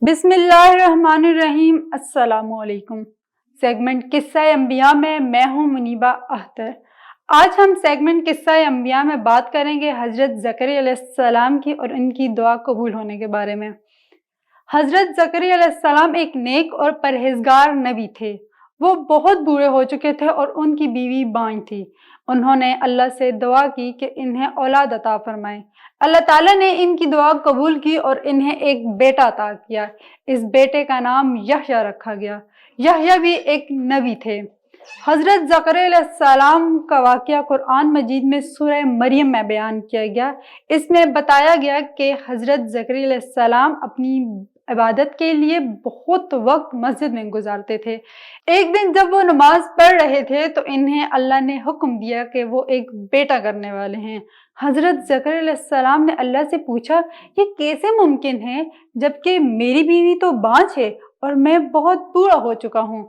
بسم اللہ الرحمن الرحیم۔ السلام علیکم۔ سیگمنٹ قصہ انبیاء میں ہوں منیبہ اختر۔ آج ہم سیگمنٹ قصہ انبیاء میں بات کریں گے حضرت زکریا علیہ السلام کی اور ان کی دعا قبول ہونے کے بارے میں۔ حضرت زکریا علیہ السلام ایک نیک اور پرہیزگار نبی تھے۔ وہ بہت بوڑھے ہو چکے تھے اور ان کی بیوی بانجھ تھی۔ انہوں نے اللہ سے دعا کی کہ انہیں اولاد عطا فرمائے۔ اللہ تعالیٰ نے ان کی دعا قبول کی اور انہیں ایک بیٹا عطا کیا۔ اس بیٹے کا نام یحییٰ رکھا گیا۔ یحییٰ بھی ایک نبی تھے۔ حضرت زکریا علیہ السلام کا واقعہ قرآن مجید میں سورہ مریم میں بیان کیا گیا۔ اس میں بتایا گیا کہ حضرت زکریا علیہ السلام اپنی عبادت کے لیے بہت وقت مسجد میں گزارتے تھے۔ ایک دن جب وہ نماز پڑھ رہے تھے تو انہیں اللہ نے حکم دیا کہ وہ ایک بیٹا کرنے والے ہیں۔ حضرت زکریا علیہ السلام نے اللہ سے پوچھا، یہ کیسے ممکن ہے جبکہ میری بیوی تو بانجھ ہے اور میں بہت بوڑھا ہو چکا ہوں؟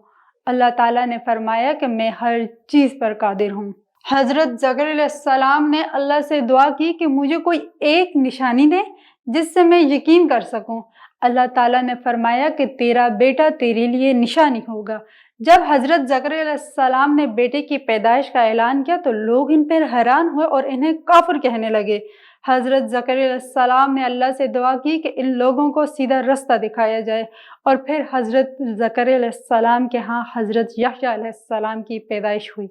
اللہ تعالیٰ نے فرمایا کہ میں ہر چیز پر قادر ہوں۔ حضرت زکریا علیہ السلام نے اللہ سے دعا کی کہ مجھے کوئی ایک نشانی دے جس سے میں یقین کر سکوں۔ اللہ تعالیٰ نے فرمایا کہ تیرا بیٹا تیرے لیے نشانی ہوگا۔ جب حضرت زکریا علیہ السلام نے بیٹے کی پیدائش کا اعلان کیا تو لوگ ان پر حیران ہوئے اور انہیں کافر کہنے لگے۔ حضرت زکریا علیہ السلام نے اللہ سے دعا کی کہ ان لوگوں کو سیدھا رستہ دکھایا جائے، اور پھر حضرت زکریا علیہ السلام کے ہاں حضرت یحییٰ علیہ السلام کی پیدائش ہوئی۔